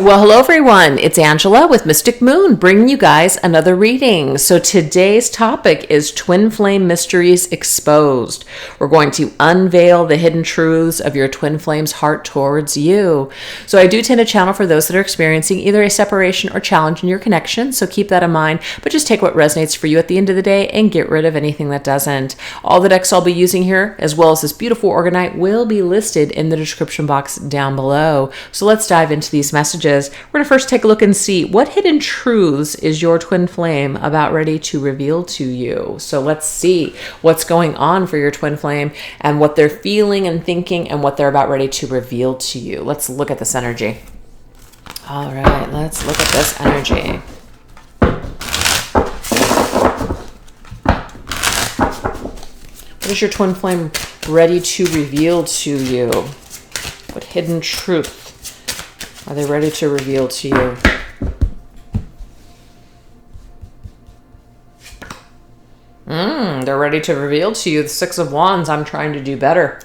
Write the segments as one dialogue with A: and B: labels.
A: Well, hello everyone. It's Angela with Mystic Moon bringing you guys another reading. So today's topic is Twin Flame Mysteries Exposed. We're going to unveil the hidden truths of your twin flame's heart towards you. So I do tend to channel for those that are experiencing either a separation or challenge in your connection. So keep that in mind, but just take what resonates for you at the end of the day and get rid of anything that doesn't. All the decks I'll be using here, as well as this beautiful Organite, will be listed in the description box down below. So let's dive into these messages. We're going to first take a look and see what hidden truths is your twin flame about ready to reveal to you. So let's see what's going on for your twin flame and what they're feeling and thinking and what they're about ready to reveal to you. Let's look at this energy. All right, let's look at this energy. What is your twin flame ready to reveal to you? What hidden truth are they ready to reveal to you? They're ready to reveal to you the Six of Wands. I'm trying to do better.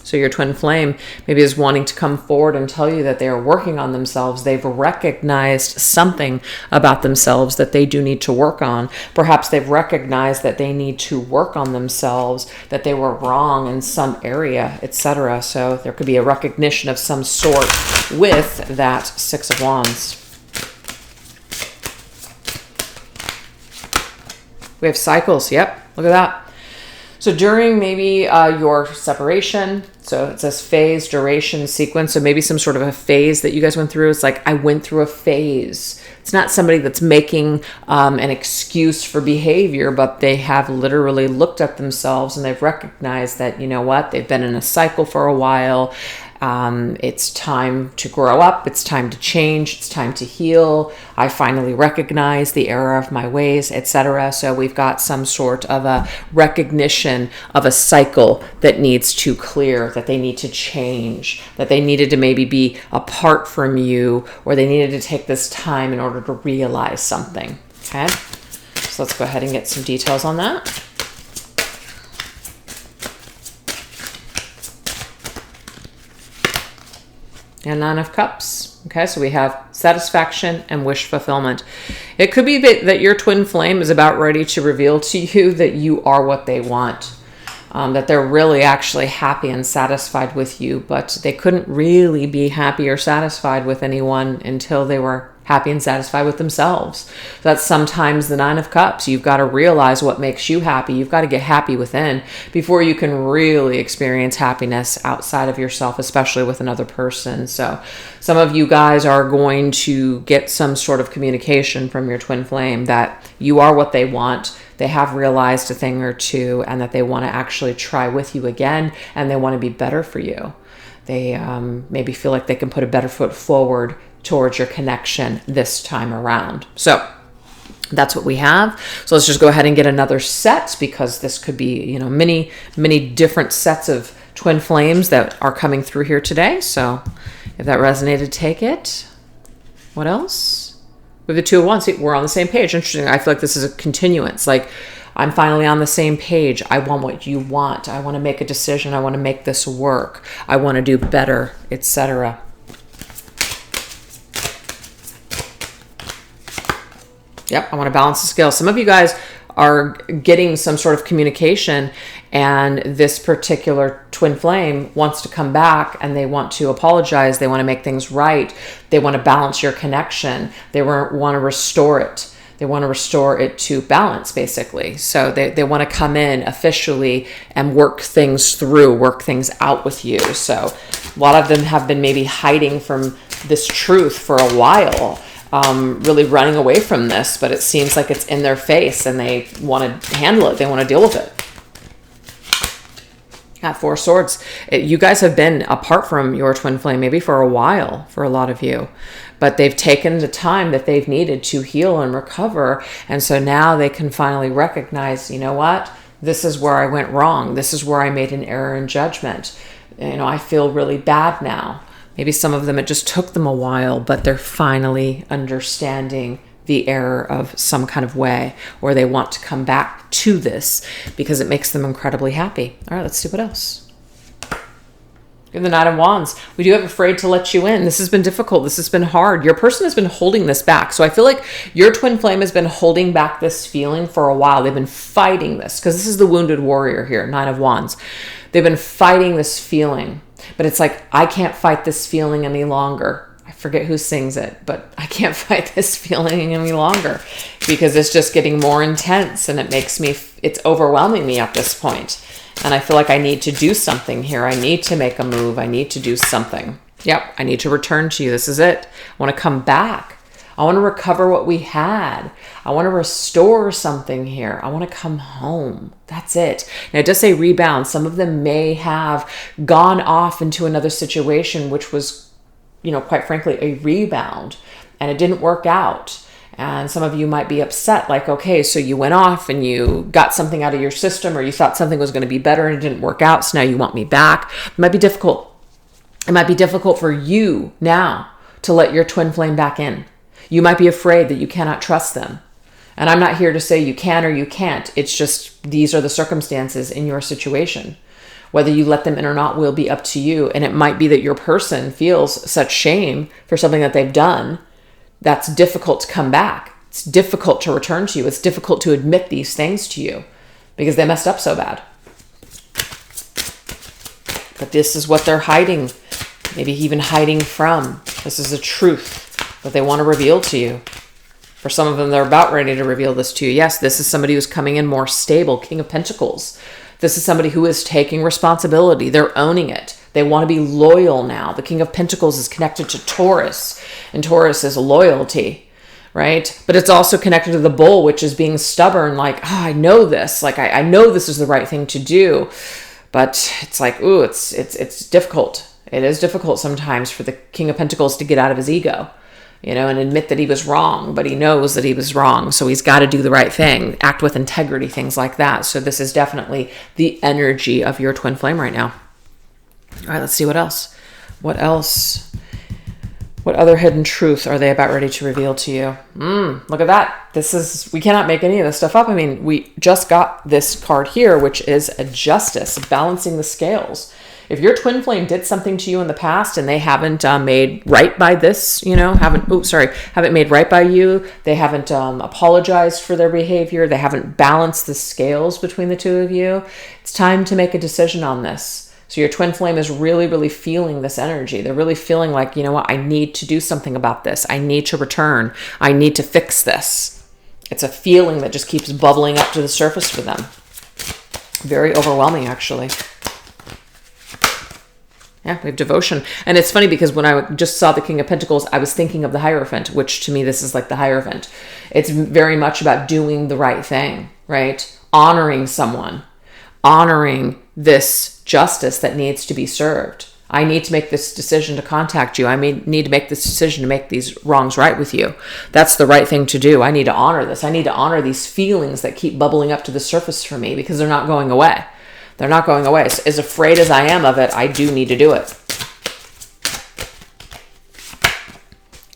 A: So your twin flame maybe is wanting to come forward and tell you that they are working on themselves. They've recognized something about themselves that they do need to work on. Perhaps they've recognized that they need to work on themselves, that they were wrong in some area, etc. So there could be a recognition of some sort with that Six of Wands. We have cycles. Yep, look at that. So during maybe your separation, so it says phase, duration, sequence. So maybe some sort of a phase that you guys went through. It's like, I went through a phase. It's not somebody that's making an excuse for behavior, but they have literally looked at themselves and they've recognized that, you know what, they've been in a cycle for a while. It's time to grow up. It's time to change. It's time to heal. I finally recognize the error of my ways, etc. So we've got some sort of a recognition of a cycle that needs to clear, that they need to change, that they needed to maybe be apart from you, or they needed to take this time in order to realize something. Okay. So let's go ahead and get some details on that. And Nine of Cups. Okay, so we have satisfaction and wish fulfillment. It could be that your twin flame is about ready to reveal to you that you are what they want. That they're really actually happy and satisfied with you, but they couldn't really be happy or satisfied with anyone until they were happy and satisfied with themselves. That's sometimes the Nine of Cups. You've got to realize what makes you happy. You've got to get happy within before you can really experience happiness outside of yourself, especially with another person. So some of you guys are going to get some sort of communication from your twin flame that you are what they want. They have realized a thing or two and that they want to actually try with you again and they want to be better for you. They maybe feel like they can put a better foot forward towards your connection this time around. So that's what we have. So let's just go ahead and get another set, because this could be, you know, many different sets of twin flames that are coming through here today. So if that resonated, take it. What else? With the Two of Wands, see, we're on the same page. Interesting. I feel like this is a continuance. Like, I'm finally on the same page. I want what you want. I want to make a decision. I want to make this work. I want to do better, etc. Yep, I want to balance the scale. Some of you guys are getting some sort of communication, and this particular twin flame wants to come back and they want to apologize. They want to make things right. They want to balance your connection. They want to restore it. They want to restore it to balance, basically. So they want to come in officially and work things through, work things out with you. So a lot of them have been maybe hiding from this truth for a while. Really running away from this, but it seems like it's in their face and they want to handle it. They want to deal with it. Got Four of Swords. You guys have been apart from your twin flame maybe for a while for a lot of you, but they've taken the time that they've needed to heal and recover. And so now they can finally recognize, you know what? This is where I went wrong. This is where I made an error in judgment. You know, I feel really bad now. Maybe some of them, it just took them a while, but they're finally understanding the error of some kind of way, or they want to come back to this because it makes them incredibly happy. All right, let's see what else. In the Knight of Wands, we do have afraid to let you in. This has been difficult. This has been hard. Your person has been holding this back. So I feel like your twin flame has been holding back this feeling for a while. They've been fighting this because this is the wounded warrior here, Nine of Wands. They've been fighting this feeling, but it's like, I can't fight this feeling any longer. I forget who sings it, but I can't fight this feeling any longer because it's just getting more intense and it's overwhelming me at this point. And I feel like I need to do something here. I need to make a move. I need to do something. Yep, I need to return to you. This is it. I want to come back. I want to recover what we had. I want to restore something here. I want to come home. That's it. Now, it does say rebound. Some of them may have gone off into another situation, which was, quite frankly, a rebound, and it didn't work out. And some of you might be upset, like, okay, so you went off and you got something out of your system, or you thought something was going to be better and it didn't work out, so now you want me back. It might be difficult. It might be difficult for you now to let your twin flame back in. You might be afraid that you cannot trust them. And I'm not here to say you can or you can't. It's just these are the circumstances in your situation. Whether you let them in or not will be up to you. And it might be that your person feels such shame for something that they've done that's difficult to come back. It's difficult to return to you. It's difficult to admit these things to you because they messed up so bad. But this is what they're hiding, maybe even hiding from. This is a truth that they want to reveal to you. For some of them, they're about ready to reveal this to you. Yes, this is somebody who's coming in more stable, King of Pentacles. This is somebody who is taking responsibility. They're owning it. They want to be loyal now. The King of Pentacles is connected to Taurus, and Taurus is loyalty, right? But it's also connected to the Bull, which is being stubborn, like, I know this. Like, I know this is the right thing to do. But it's like, ooh, it's difficult. It is difficult sometimes for the King of Pentacles to get out of his ego, and admit that he was wrong, but he knows that he was wrong. So he's got to do the right thing, act with integrity, things like that. So this is definitely the energy of your twin flame right now. All right, let's see what else. What else? What other hidden truth are they about ready to reveal to you? Look at that. We cannot make any of this stuff up. I mean, we just got this card here, which is a justice, balancing the scales. If your twin flame did something to you in the past and they haven't made right by this, haven't made right by you, they haven't apologized for their behavior, they haven't balanced the scales between the two of you, it's time to make a decision on this. So your twin flame is really, really feeling this energy. They're really feeling like, I need to do something about this. I need to return. I need to fix this. It's a feeling that just keeps bubbling up to the surface for them. Very overwhelming, actually. Yeah, we have devotion. And it's funny because when I just saw the King of Pentacles, I was thinking of the Hierophant, which to me, this is like the Hierophant. It's very much about doing the right thing, right? Honoring someone. Honoring this justice that needs to be served. I need to make this decision to contact you. I need to make this decision to make these wrongs right with you. That's the right thing to do. I need to honor this. I need to honor these feelings that keep bubbling up to the surface for me because they're not going away. They're not going away. As afraid as I am of it, I do need to do it.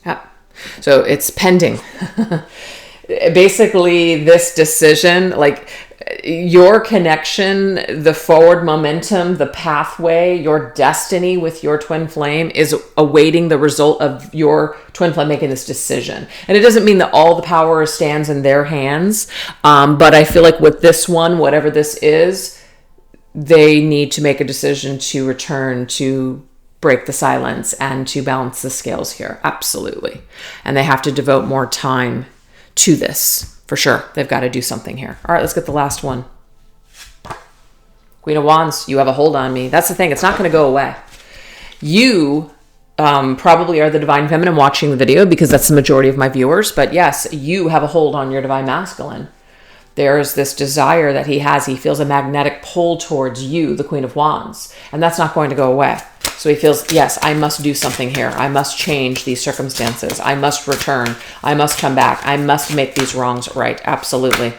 A: Yeah. So it's pending. Basically, this decision, like your connection, the forward momentum, the pathway, your destiny with your twin flame is awaiting the result of your twin flame making this decision. And it doesn't mean that all the power stands in their hands. But I feel like with this one, whatever this is, they need to make a decision to return, to break the silence, and to balance the scales here. Absolutely. And they have to devote more time to this. For sure. They've got to do something here. All right, let's get the last one. Queen of Wands, you have a hold on me. That's the thing. It's not going to go away. You probably are the Divine Feminine watching the video because that's the majority of my viewers. But yes, you have a hold on your Divine Masculine. There's this desire that he has. He feels a magnetic pull towards you, the Queen of Wands. And that's not going to go away. So he feels, yes, I must do something here. I must change these circumstances. I must return. I must come back. I must make these wrongs right. Absolutely.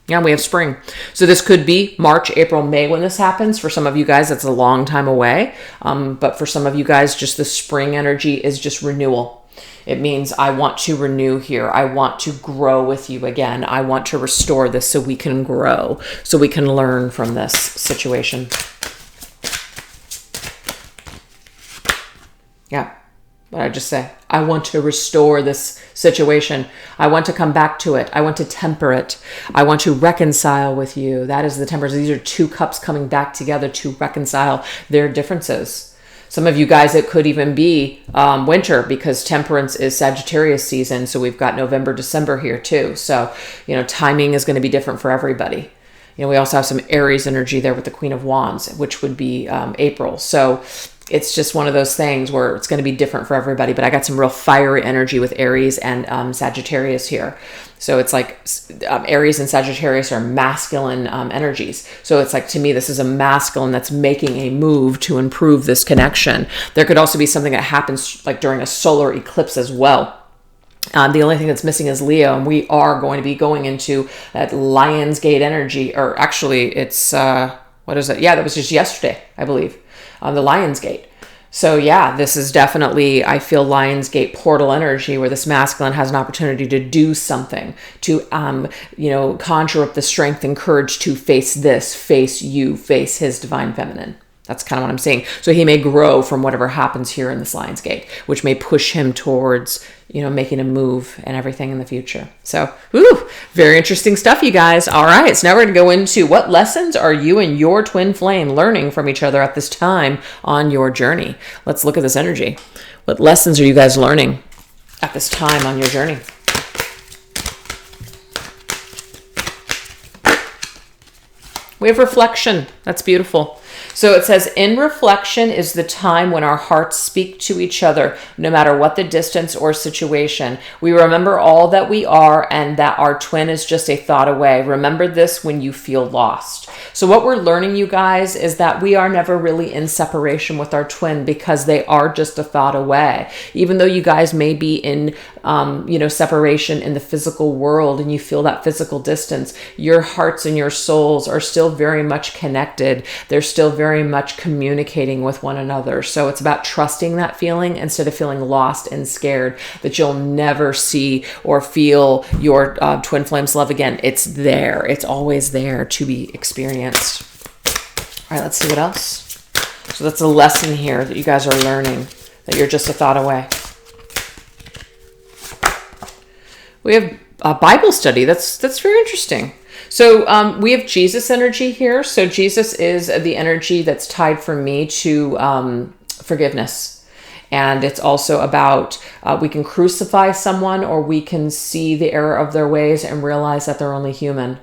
A: Yeah, we have spring. So this could be March, April, May when this happens. For some of you guys, that's a long time away. But for some of you guys, just the spring energy is just renewal. It means I want to renew here. I want to grow with you again. I want to restore this so we can grow, so we can learn from this situation. Yeah. What I just say, I want to restore this situation. I want to come back to it. I want to temper it. I want to reconcile with you. That is the tempers. These are two cups coming back together to reconcile their differences. Some of you guys, it could even be winter, because temperance is Sagittarius season. So we've got November, December here too. So, timing is going to be different for everybody. We also have some Aries energy there with the Queen of Wands, which would be April. So it's just one of those things where it's going to be different for everybody. But I got some real fiery energy with Aries and Sagittarius here. So it's like Aries and Sagittarius are masculine energies. So it's like, to me, this is a masculine that's making a move to improve this connection. There could also be something that happens like during a solar eclipse as well. The only thing that's missing is Leo, and we are going to be going into that Lionsgate energy, or actually it's, what is it? Yeah, that was just yesterday, I believe, the Lionsgate. So yeah, this is definitely, I feel, Lionsgate portal energy, where this masculine has an opportunity to do something, to, conjure up the strength and courage to face this, face you, face his divine feminine. That's kind of what I'm saying. So he may grow from whatever happens here in this Lionsgate, which may push him towards, making a move and everything in the future. So, very interesting stuff, you guys. All right. So now we're going to go into what lessons are you and your twin flame learning from each other at this time on your journey. Let's look at this energy. What lessons are you guys learning at this time on your journey? We have reflection. That's beautiful. So it says, in reflection is the time when our hearts speak to each other, no matter what the distance or situation. We remember all that we are and that our twin is just a thought away. Remember this when you feel lost. So what we're learning, you guys, is that we are never really in separation with our twin, because they are just a thought away. Even though you guys may be in, separation in the physical world and you feel that physical distance, your hearts and your souls are still very much connected. They're still very much communicating with one another. So it's about trusting that feeling instead of feeling lost and scared that you'll never see or feel your twin flame's love again. It's there. It's always there to be experienced. All right, let's see what else. So that's a lesson here that you guys are learning, that you're just a thought away. We have a Bible study. That's very interesting. So we have Jesus energy here. So Jesus is the energy that's tied for me to forgiveness. And it's also about we can crucify someone, or we can see the error of their ways and realize that they're only human.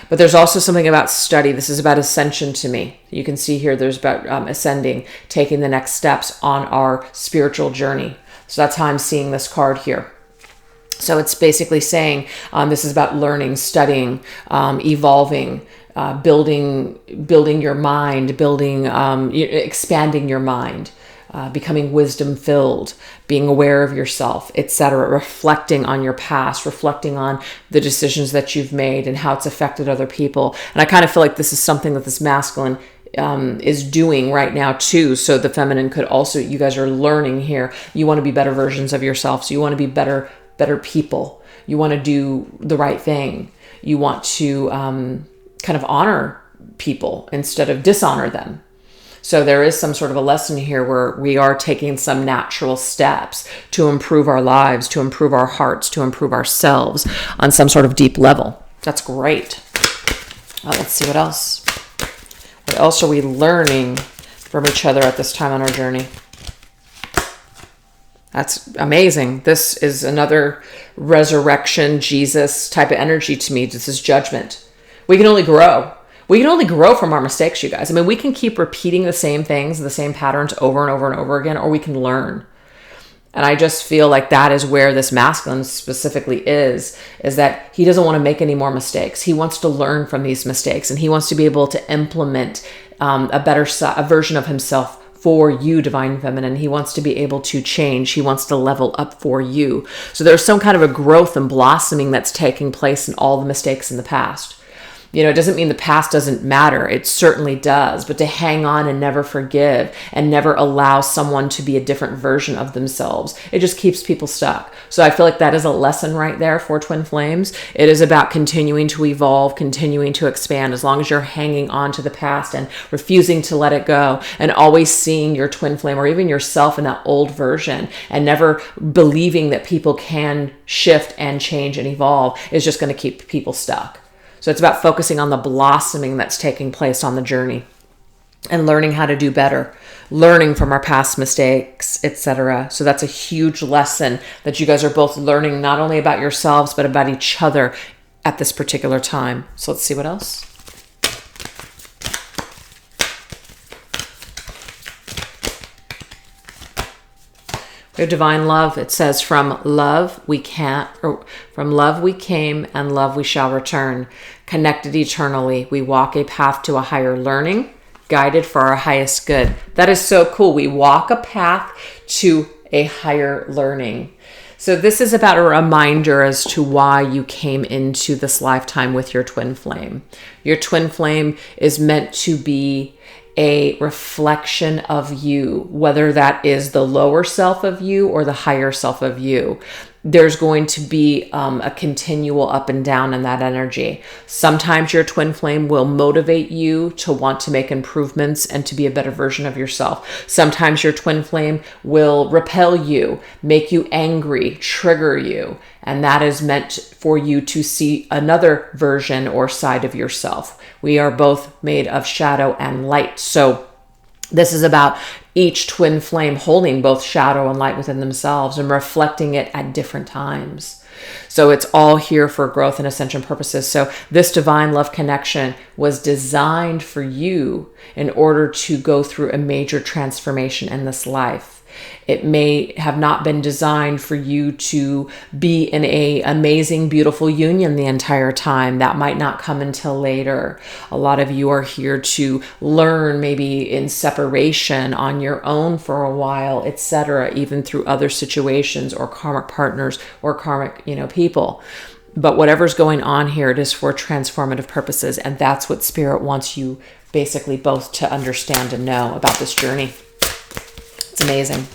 A: But there's also something about study. This is about ascension to me. You can see here there's about ascending, taking the next steps on our spiritual journey. So that's how I'm seeing this card here. So it's basically saying this is about learning, studying, evolving, building your mind, expanding your mind, becoming wisdom filled, being aware of yourself, etc., reflecting on your past, reflecting on the decisions that you've made and how it's affected other people. And I kind of feel like this is something that this masculine is doing right now too. So the feminine could also, you guys are learning here. You want to be better versions of yourself. So you want to be better people. You want to do the right thing. You want to kind of honor people instead of dishonor them. So there is some sort of a lesson here where we are taking some natural steps to improve our lives, to improve our hearts, to improve ourselves on some sort of deep level. That's great. Let's see what else. What else are we learning from each other at this time on our journey? That's amazing. This is another resurrection, Jesus type of energy to me. This is judgment. We can only grow. We can only grow from our mistakes, you guys. I mean, we can keep repeating the same things, the same patterns over and over and over again, or we can learn. And I just feel like that is where this masculine specifically is that he doesn't want to make any more mistakes. He wants to learn from these mistakes, and he wants to be able to implement a version of himself for you, divine feminine. He wants to be able to change. He wants to level up for you. So there's some kind of a growth and blossoming that's taking place in all the mistakes in the past. It doesn't mean the past doesn't matter. It certainly does. But to hang on and never forgive and never allow someone to be a different version of themselves, it just keeps people stuck. So I feel like that is a lesson right there for twin flames. It is about continuing to evolve, continuing to expand. As long as you're hanging on to the past and refusing to let it go, and always seeing your twin flame or even yourself in that old version, and never believing that people can shift and change and evolve, is just going to keep people stuck. So it's about focusing on the blossoming that's taking place on the journey and learning how to do better, learning from our past mistakes, etc. So that's a huge lesson that you guys are both learning, not only about yourselves, but about each other at this particular time. So let's see what else. We have divine love. It says, from love we came and love we shall return. Connected eternally, we walk a path to a higher learning, guided for our highest good. That is so cool. We walk a path to a higher learning. So this is about a reminder as to why you came into this lifetime with your twin flame. Your twin flame is meant to be a reflection of you, whether that is the lower self of you or the higher self of you. There's going to be a continual up and down in that energy. Sometimes your twin flame will motivate you to want to make improvements and to be a better version of yourself. Sometimes your twin flame will repel you, make you angry, trigger you. And that is meant for you to see another version or side of yourself. We are both made of shadow and light. So this is about each twin flame holding both shadow and light within themselves and reflecting it at different times. So it's all here for growth and ascension purposes. So this divine love connection was designed for you in order to go through a major transformation in this life. It may have not been designed for you to be in an amazing, beautiful union the entire time. That might not come until later. A lot of you are here to learn, maybe in separation on your own for a while, etc., even through other situations or karmic partners or karmic, people. But whatever's going on here, it is for transformative purposes. And that's what Spirit wants you basically both to understand and know about this journey. It's amazing.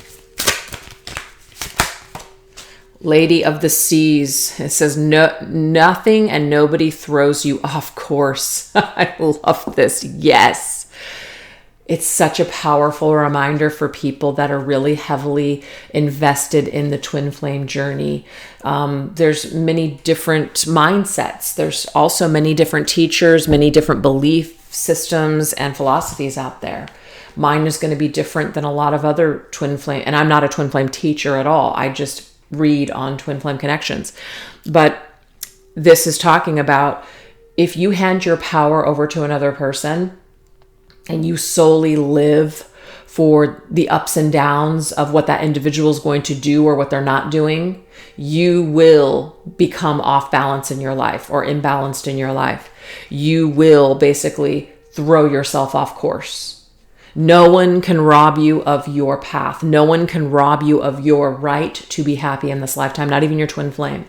A: Lady of the Seas. It says, no, nothing and nobody throws you off course. I love this. Yes. It's such a powerful reminder for people that are really heavily invested in the twin flame journey. There's many different mindsets. There's also many different teachers, many different belief systems and philosophies out there. Mine is going to be different than a lot of other twin flame. And I'm not a twin flame teacher at all. I just read on twin flame connections. But this is talking about if you hand your power over to another person and you solely live for the ups and downs of what that individual is going to do or what they're not doing, you will become off balance in your life or imbalanced in your life. You will basically throw yourself off course. No one can rob you of your path. No one can rob you of your right to be happy in this lifetime, not even your twin flame.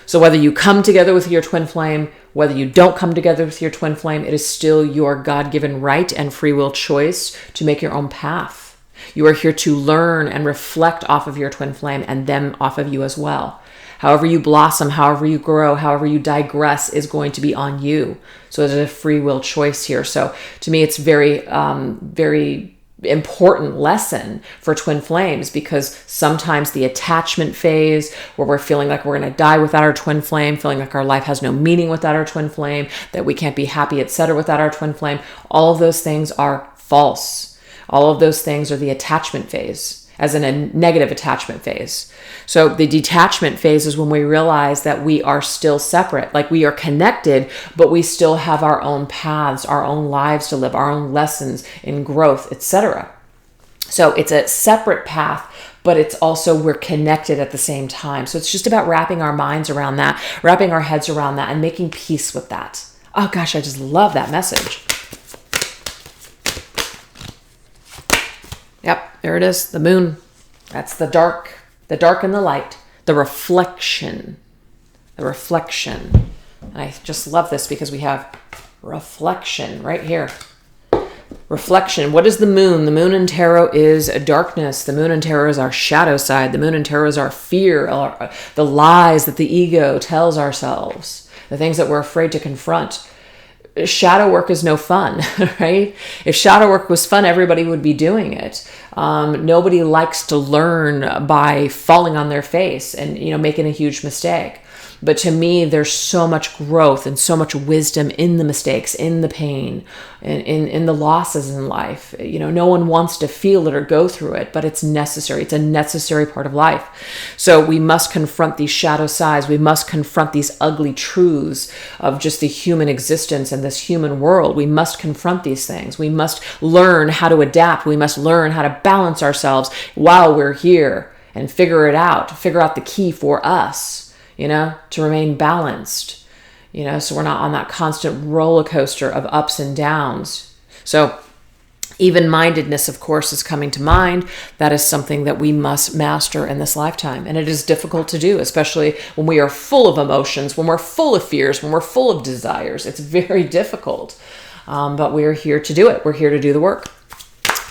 A: So whether you come together with your twin flame, whether you don't come together with your twin flame, it is still your God-given right and free will choice to make your own path. You are here to learn and reflect off of your twin flame and them off of you as well. However you blossom, however you grow, however you digress is going to be on you. So there's a free will choice here. So to me, it's very, very important lesson for twin flames, because sometimes the attachment phase where we're feeling like we're going to die without our twin flame, feeling like our life has no meaning without our twin flame, that we can't be happy, etc. without our twin flame, all of those things are false. All of those things are the attachment phase, as in a negative attachment phase. So the detachment phase is when we realize that we are still separate, like we are connected, but we still have our own paths, our own lives to live, our own lessons in growth, etc. So it's a separate path, but it's also we're connected at the same time. So it's just about wrapping our minds around that, wrapping our heads around that, and making peace with that. Oh gosh, I just love that message. Yep, there it is, the moon. That's the dark and the light, the reflection. And I just love this because we have reflection right here. Reflection. What is the moon? The moon in tarot is darkness. The moon in tarot is our shadow side. The moon in tarot is our fear, the lies that the ego tells ourselves, the things that we're afraid to confront. Shadow work is no fun, right? If shadow work was fun, everybody would be doing it. Nobody likes to learn by falling on their face and, making a huge mistake. But to me, there's so much growth and so much wisdom in the mistakes, in the pain, in the losses in life. No one wants to feel it or go through it, but it's necessary. It's a necessary part of life. So we must confront these shadow sides. We must confront these ugly truths of just the human existence and this human world. We must confront these things. We must learn how to adapt. We must learn how to balance ourselves while we're here and figure it out, figure out the key for us. To remain balanced, so we're not on that constant roller coaster of ups and downs. So even-mindedness, of course, is coming to mind. That is something that we must master in this lifetime. And it is difficult to do, especially when we are full of emotions, when we're full of fears, when we're full of desires. It's very difficult. But we're here to do it. We're here to do the work.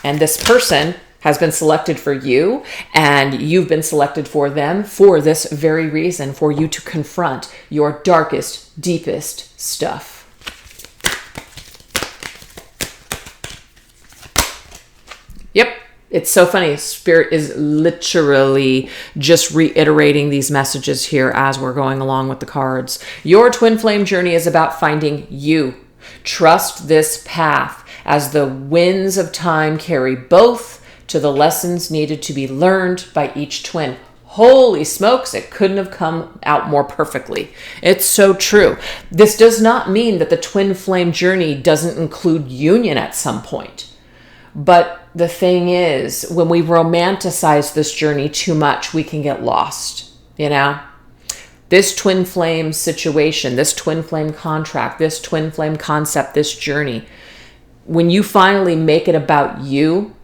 A: And this person has been selected for you, and you've been selected for them for this very reason, for you to confront your darkest, deepest stuff. Yep, it's so funny. Spirit is literally just reiterating these messages here as we're going along with the cards. Your twin flame journey is about finding you. Trust this path as the winds of time carry both to the lessons needed to be learned by each twin. Holy smokes, it couldn't have come out more perfectly. It's so true. This does not mean that the twin flame journey doesn't include union at some point. But the thing is, when we romanticize this journey too much, we can get lost, This twin flame situation, this twin flame contract, this twin flame concept, this journey, when you finally make it about you,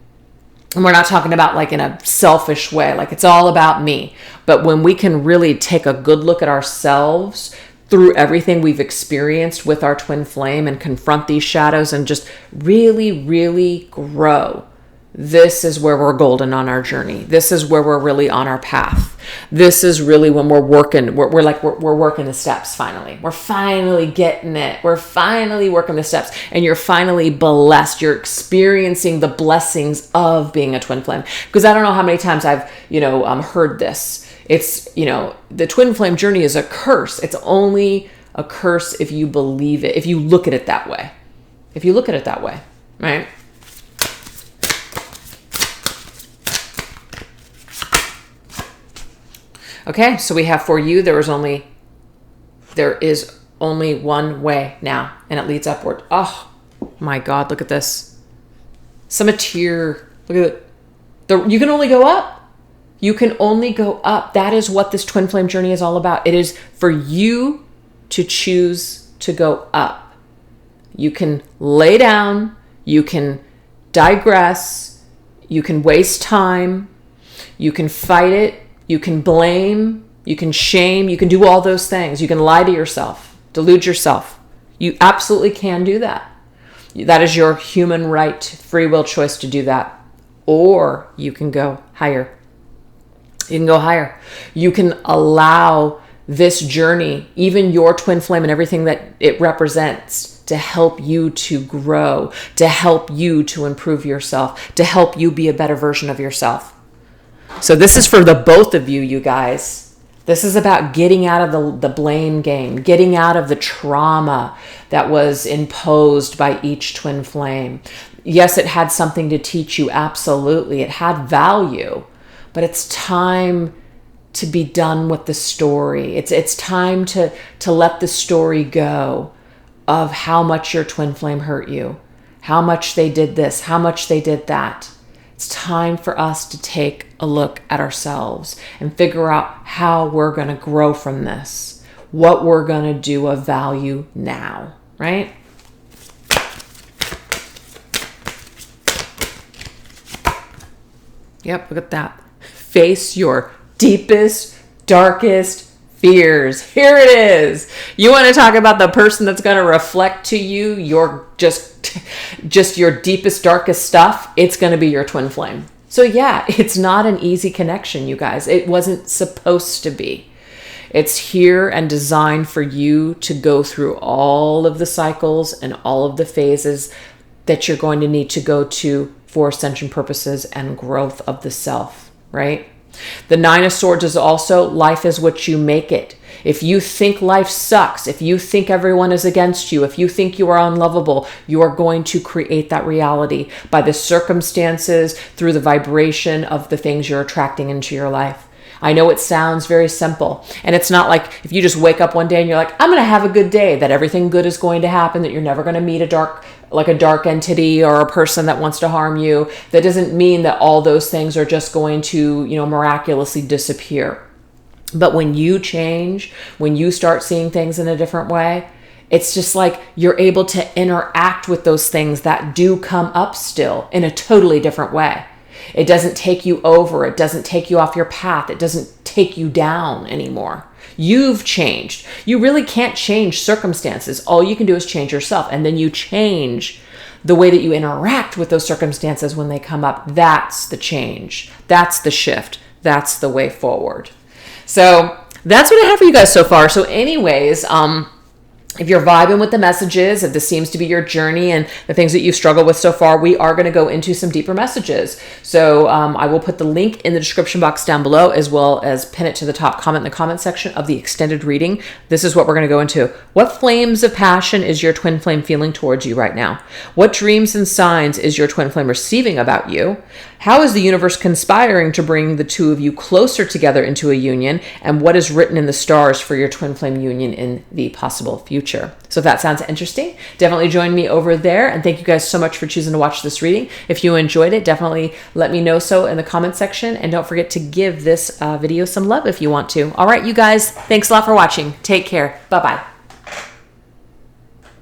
A: and we're not talking about like in a selfish way, like it's all about me. But when we can really take a good look at ourselves through everything we've experienced with our twin flame and confront these shadows and just really, really grow, this is where we're golden on our journey. This is where we're really on our path. This is really when we're working. We're working the steps finally. We're finally getting it. We're finally working the steps, and you're finally blessed. You're experiencing the blessings of being a twin flame. Because I don't know how many times I've heard this. It's the twin flame journey is a curse. It's only a curse if you believe it. If you look at it that way. If you look at it that way, right? Okay, so we have for you, there is only one way now, and it leads upward. Oh my God, look at this. Look at it. You can only go up. You can only go up. That is what this twin flame journey is all about. It is for you to choose to go up. You can lay down, you can digress, you can waste time, you can fight it, you can blame, you can shame, you can do all those things. You can lie to yourself, delude yourself. You absolutely can do that. That is your human right, free will choice to do that. Or you can go higher. You can go higher. You can allow this journey, even your twin flame and everything that it represents, to help you to grow, to help you to improve yourself, to help you be a better version of yourself. So this is for the both of you guys. This is about getting out of the blame game, getting out of the trauma that was imposed by each twin flame. Yes, it had something to teach you, absolutely. It had value, but it's time to be done with the story. It's time to let the story go of how much your twin flame hurt you, how much they did this, how much they did that. It's time for us to take a look at ourselves and figure out how we're going to grow from this, what we're going to do of value now, right? Yep, look at that. Face your deepest, darkest fears. Here it is. You want to talk about the person that's going to reflect to you your just your deepest, darkest stuff? It's going to be your twin flame. So yeah, it's not an easy connection, you guys. It wasn't supposed to be. It's here and designed for you to go through all of the cycles and all of the phases that you're going to need to go to for ascension purposes and growth of the self, right? The Nine of Swords is also life is what you make it. If you think life sucks, if you think everyone is against you, if you think you are unlovable, you are going to create that reality by the circumstances, through the vibration of the things you're attracting into your life. I know it sounds very simple, and it's not like if you just wake up one day and you're like, I'm going to have a good day, that everything good is going to happen, that you're never going to meet a dark entity or a person that wants to harm you. That doesn't mean that all those things are just going to, miraculously disappear. But when you change, when you start seeing things in a different way, it's just like you're able to interact with those things that do come up still in a totally different way. It doesn't take you over. It doesn't take you off your path. It doesn't take you down anymore. You've changed. You really can't change circumstances. All you can do is change yourself. And then you change the way that you interact with those circumstances when they come up. That's the change. That's the shift. That's the way forward. So that's what I have for you guys so far. So anyways, if you're vibing with the messages, if this seems to be your journey and the things that you've struggled with so far, we are going to go into some deeper messages. So I will put the link in the description box down below, as well as pin it to the top comment in the comment section of the extended reading. This is what we're going to go into. What flames of passion is your twin flame feeling towards you right now? What dreams and signs is your twin flame receiving about you? How is the universe conspiring to bring the two of you closer together into a union? And what is written in the stars for your twin flame union in the possible future? So if that sounds interesting, definitely join me over there. And thank you guys so much for choosing to watch this reading. If you enjoyed it, definitely let me know so in the comment section. And don't forget to give this video some love if you want to. All right, you guys, thanks a lot for watching. Take care. Bye-bye.